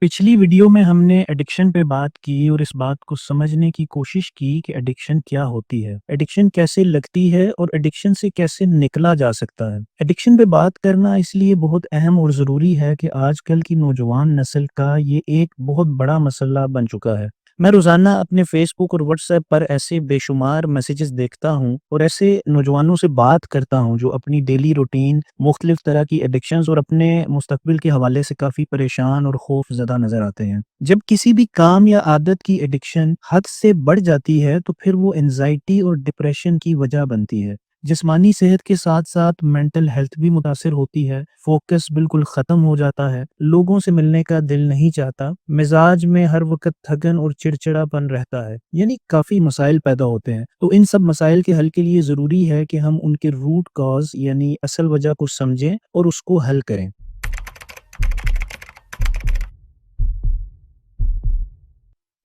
पिछली वीडियो में हमने एडिक्शन पे बात की और इस बात को समझने की कोशिश की कि एडिक्शन क्या होती है, एडिक्शन कैसे लगती है और एडिक्शन से कैसे निकला जा सकता है। एडिक्शन पे बात करना इसलिए बहुत अहम और ज़रूरी है कि आजकल की नौजवान नस्ल का ये एक बहुत बड़ा मसला बन चुका है। मैं रोज़ाना अपने फ़ेसबुक और व्हाट्सएप पर ऐसे बेशुमार मैसेजेस देखता हूँ और ऐसे नौजवानों से बात करता हूँ जो अपनी डेली रूटीन, मुख्तलिफ तरह की एडिक्शंस और अपने मुस्तकबिल के हवाले से काफ़ी परेशान और खौफ़ज़दा नज़र आते हैं। जब किसी भी काम या आदत की एडिक्शन हद से बढ़ जाती है तो फिर वो एंग्ज़ायटी और डिप्रेशन की वजह बनती है। जिस्मानी सेहत के साथ-साथ मेंटल हेल्थ भी मुतासिर होती है, फ़ोकस बिल्कुल ख़त्म हो जाता है, लोगों से मिलने का दिल नहीं चाहता, मिज़ाज में हर वक़्त थकन और चिड़चिड़ापन रहता है, यानी काफ़ी मसाइल पैदा होते हैं। तो इन सब मसाइल के हल के लिए ज़रूरी है कि हम उनके रूट कॉज़ यानी असल वजह को समझें और उसको हल करें।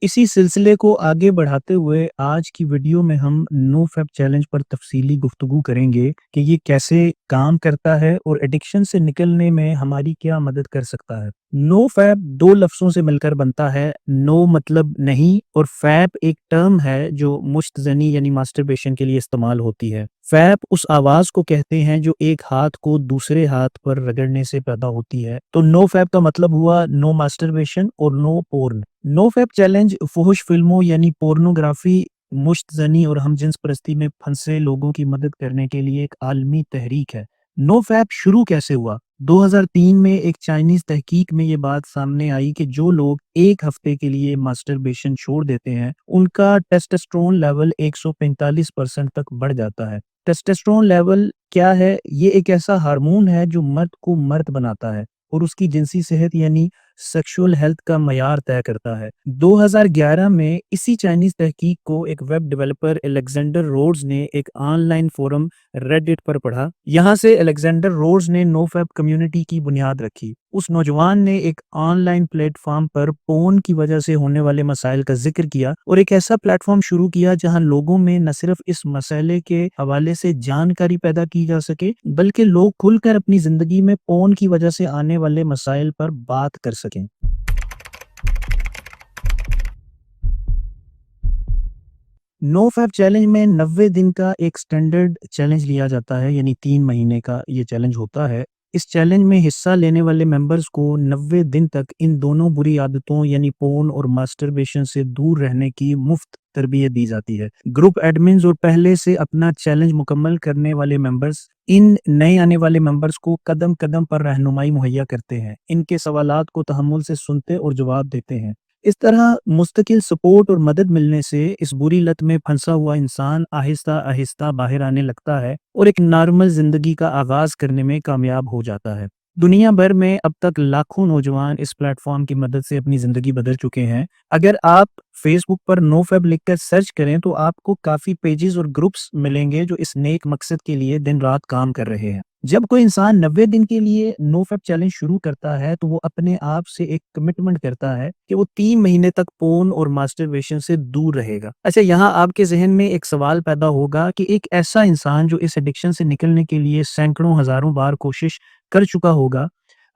इसी सिलसिले को आगे बढ़ाते हुए आज की वीडियो में हम नो फैप चैलेंज पर तफसीली गुफ्तगू करेंगे कि ये कैसे काम करता है और एडिक्शन से निकलने में हमारी क्या मदद कर सकता है। नो फैप दो लफ्ज़ों से मिलकर बनता है। नो मतलब नहीं और फैप एक टर्म है जो मुश्तज़नी यानी मास्टरबेशन के लिए इस्तेमाल होती है। फैप उस आवाज़ को कहते हैं जो एक हाथ को दूसरे हाथ पर रगड़ने से पैदा होती है। तो नो फैप का मतलब हुआ नो मास्टरबेशन और no porn. No fap challenge फुहुश फिल्मों यानी पोर्नोग्राफी, मुश्तज़नी और हमजिन्स परस्ती में फंसे लोगों की मदद करने के लिए एक आलमी तहरीक है। नो फैप शुरू कैसे हुआ? 2003 में एक चाइनीज़ तहकीक में ये बात सामने आई कि जो लोग एक हफ्ते के लिए मास्टरबेशन छोड़ देते हैं, उनका टेस्टोस्टेरोन लेवल 145% तक बढ़ जाता है। टेस्टोस्टेरोन लेवल क्या है? ये एक ऐसा हार्मोन है जो मर्द को मर्द बनाता है और उसकी जिनसी सेहत यानी सेक्सुअल हेल्थ का मयार तय करता है। 2011 में इसी चाइनीज़ तहकीक को एक वेब डेवलपर अलेक्जेंडर रोड्स ने एक ऑनलाइन फोरम रेडिट पर पढ़ा। यहाँ से अलेक्जेंडर रोड्स ने नोफैप कम्युनिटी की बुनियाद रखी। उस नौजवान ने एक ऑनलाइन प्लेटफॉर्म पर पोर्न की वजह से होने वाले मसाइल का जिक्र किया और एक ऐसा प्लेटफॉर्म शुरू किया जहां लोगों में न सिर्फ इस मसले के हवाले से जानकारी पैदा की जा सके, बल्कि लोग खुलकर अपनी जिंदगी में पोर्न की वजह से आने वाले मसाइल पर बात कर सकें। नो फैप चैलेंज में 90 दिन का एक स्टैंडर्ड चैलेंज लिया जाता है, यानी 3 महीने का ये चैलेंज होता है। इस चैलेंज में हिस्सा लेने वाले मेंबर्स को 90 दिन तक इन दोनों बुरी आदतों यानी पोर्न और मास्टरबेशन से दूर रहने की मुफ्त तरबियत दी जाती है। ग्रुप एडमिन्स और पहले से अपना चैलेंज मुकम्मल करने वाले मेंबर्स इन नए आने वाले मेंबर्स को कदम कदम पर रहनुमाई मुहैया करते हैं, इनके सवालात को तहम्मुल से सुनते और जवाब देते हैं। इस तरह मुस्तकिल सपोर्ट और मदद मिलने से इस बुरी लत में फंसा हुआ इंसान आहिस्ता आहिस्ता बाहर आने लगता है और एक नॉर्मल जिंदगी का आगाज करने में कामयाब हो जाता है। दुनिया भर में अब तक लाखों नौजवान इस प्लेटफॉर्म की मदद से अपनी जिंदगी बदल चुके हैं। अगर आप फेसबुक पर नो फैब लिखकर सर्च करें तो आपको काफी पेजेस और ग्रुप्स मिलेंगे जो इस नेक मकसद के लिए दिन रात काम कर रहे हैं। जब कोई इंसान 90 दिन के लिए नो फैप चैलेंज शुरू करता है तो वो अपने आप से एक कमिटमेंट करता है कि वो 3 महीने तक पोर्न और मास्टरबेशन से दूर रहेगा। अच्छा, यहाँ आपके जहन में एक सवाल पैदा होगा कि एक ऐसा इंसान जो इस एडिक्शन से निकलने के लिए सैकड़ों हजारों बार कोशिश कर चुका होगा,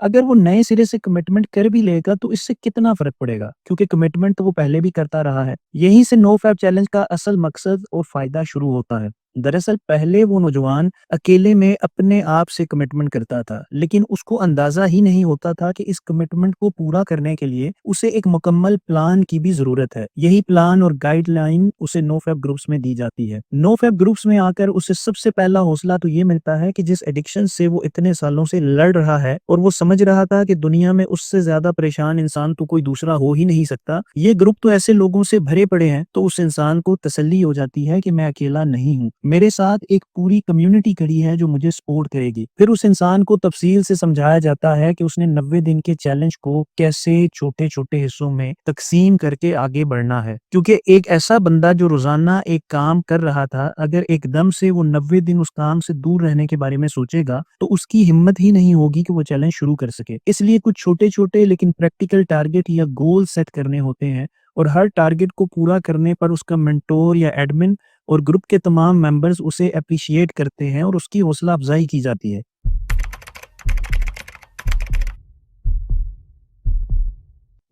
अगर वो नए सिरे से कमिटमेंट कर भी लेगा तो इससे कितना फर्क पड़ेगा, क्योंकि कमिटमेंट तो वो पहले भी करता रहा है। यहीं से नो फैप चैलेंज का असल मकसद और फायदा शुरू होता है। दरअसल पहले वो नौजवान अकेले में अपने आप से कमिटमेंट करता था, लेकिन उसको अंदाजा ही नहीं होता था कि इस कमिटमेंट को पूरा करने के लिए उसे एक मुकम्मल प्लान की भी जरूरत है। यही प्लान और गाइडलाइन उसे नो फैप ग्रुप्स में दी जाती है। नो फैप ग्रुप्स में आकर उसे सबसे पहला हौसला तो ये मिलता है कि जिस एडिक्शन से वो इतने सालों से लड़ रहा है और वो समझ रहा था कि दुनिया में उससे ज्यादा परेशान इंसान तो कोई दूसरा हो ही नहीं सकता, ये ग्रुप तो ऐसे लोगों से भरे पड़े हैं, तो उस इंसान को तसल्ली हो जाती है कि मैं अकेला नहीं हूँ, मेरे साथ एक पूरी कम्युनिटी खड़ी है जो मुझे सपोर्ट करेगी। फिर उस इंसान को तफसील से समझाया जाता है कि उसने 90 दिन के चैलेंज को कैसे छोटे छोटे हिस्सों में तकसीम करके आगे बढ़ना है, क्योंकि एक ऐसा बंदा जो रोजाना एक काम कर रहा था, अगर एकदम से वो 90 दिन उस काम से दूर रहने के बारे में सोचेगा तो उसकी हिम्मत ही नहीं होगी कि वो चैलेंज शुरू कर सके। इसलिए कुछ छोटे छोटे लेकिन प्रैक्टिकल टारगेट या गोल सेट करने होते हैं और हर टारगेट को पूरा करने पर उसका मेंटोर या एडमिन और ग्रुप के तमाम मेंबर्स उसे अप्रिशिएट करते हैं और उसकी हौसला अफजाई की जाती है।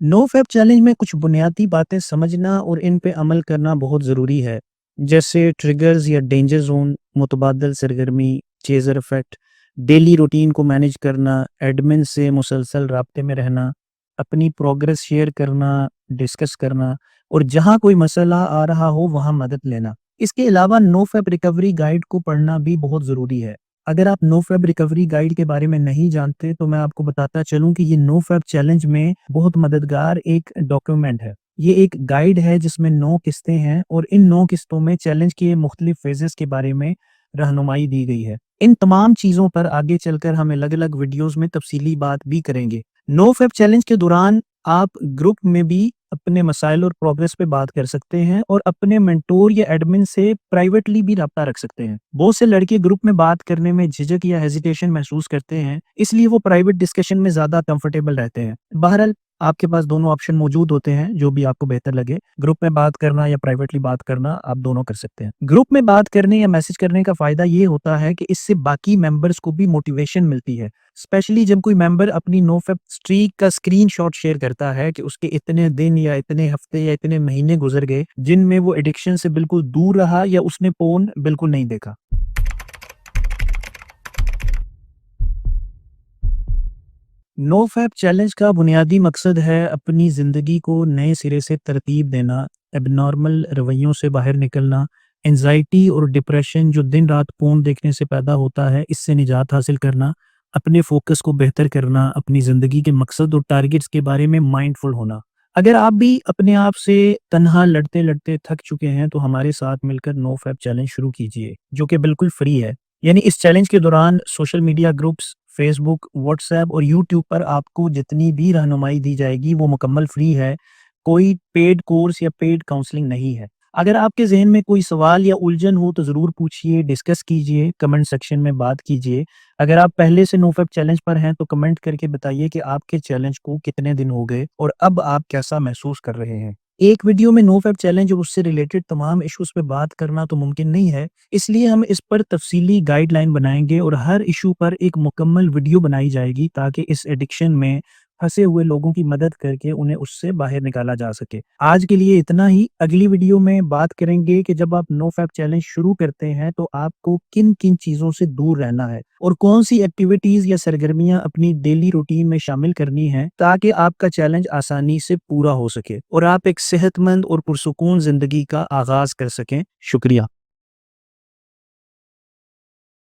नो फैप चैलेंज में कुछ बुनियादी बातें समझना और इन पे अमल करना बहुत ज़रूरी है, जैसे ट्रिगर्स या डेंजर जोन, मुतबादल सरगर्मी, चेज़र इफ़ेक्ट, डेली रूटीन को मैनेज करना, एडमिन से मुसलसल राब्ते में रहना, अपनी प्रोग्रेस शेयर करना, डिस्कस करना और जहाँ कोई मसला आ रहा हो वहाँ मदद लेना। इसके अलावा नो फैप रिकवरी गाइड को पढ़ना भी बहुत ज़रूरी है। अगर आप नो फैप रिकवरी गाइड के बारे में नहीं जानते तो मैं आपको बताता चलूँ कि ये नो फैप चैलेंज में बहुत मददगार एक डॉक्यूमेंट है। ये एक गाइड है जिसमें 9 किस्तें हैं और इन 9 किस्तों में चैलेंज के मुख्तलिफ फेजेस के बारे में रहनुमाई दी गई है। इन तमाम चीज़ों पर आगे चलकर हम अलग-अलग वीडियोज़ में तफसीली बात भी करेंगे। नो फैप चैलेंज के दौरान आप ग्रुप में भी अपने मसाइल और प्रोग्रेस पे बात कर सकते हैं और अपने मेंटोर या एडमिन से प्राइवेटली भी राब्ता रख सकते हैं। बहुत से लड़के ग्रुप में बात करने में झिझक या हेजिटेशन महसूस करते हैं, इसलिए वो प्राइवेट डिस्कशन में ज़्यादा कंफर्टेबल रहते हैं। बहरहाल आपके पास दोनों ऑप्शन मौजूद होते हैं, जो भी आपको बेहतर लगे। ग्रुप में बात करना या प्राइवेटली बात करना, आप दोनों कर सकते हैं। ग्रुप में बात करने या मैसेज करने का फ़ायदा ये होता है कि इससे बाकी मेंबर्स को भी मोटिवेशन मिलती है। स्पेशली जब कोई मेंबर अपनी नो फैप स्ट्रीक का स्क्रीनशॉट शेयर करता है कि उसके इतने दिन या इतने हफ्ते या इतने महीने गुजर गए जिनमें वो एडिक्शन से बिल्कुल दूर रहा या उसने पोर्न बिल्कुल नहीं देखा। नो फैप चैलेंज का बुनियादी मकसद है अपनी ज़िंदगी को नए सिरे से तरतीब देना, एबनॉर्मल रवैयों से बाहर निकलना, एंजाइटी और डिप्रेशन जो दिन रात फ़ोन देखने से पैदा होता है, इससे निजात हासिल करना, अपने फ़ोकस को बेहतर करना, अपनी ज़िंदगी के मकसद और टारगेट्स के बारे में माइंडफुल होना। अगर आप भी अपने आप से तन्हा लड़ते-लड़ते थक चुके हैं, तो हमारे साथ मिलकर नो फैप चैलेंज शुरू कीजिए, जो कि बिल्कुल फ्री है। यानी इस चैलेंज के दौरान social media groups, Facebook, WhatsApp और यूट्यूब पर आपको जितनी भी रहनुमाई दी जाएगी वो मुकम्मल फ्री है। कोई पेड कोर्स या पेड काउंसलिंग नहीं है। अगर आपके ज़हन में कोई सवाल या उलझन हो तो ज़रूर पूछिए, डिस्कस कीजिए, कमेंट सेक्शन में बात कीजिए। अगर आप पहले से नोफैप चैलेंज पर हैं तो कमेंट करके बताइए कि आपके चैलेंज को कितने दिन हो गए और अब आप कैसा महसूस कर रहे हैं। एक वीडियो में नोफैप चैलेंज और उससे रिलेटेड तमाम इश्यूज़ पे बात करना तो मुमकिन नहीं है, इसलिए हम इस पर तफसीली गाइडलाइन बनाएँगे और हर इश्यू पर एक मुकम्मल वीडियो बनाई जाएगी ताकि इस एडिक्शन में फँसे हुए लोगों की मदद करके उन्हें उससे बाहर निकाला जा सके। आज के लिए इतना ही, अगली वीडियो में बात करेंगे कि जब आप नो फैप चैलेंज शुरू करते हैं तो आपको किन-किन चीज़ों से दूर रहना है और कौन-सी एक्टिविटीज़ या सरगर्मियाँ अपनी डेली रूटीन में शामिल करनी हैं ताकि आपका चैलेंज आसानी से पूरा हो सके और आप एक सेहतमंद और पुरसुकून ज़िंदगी का आगाज़ कर सकें। शुक्रिया।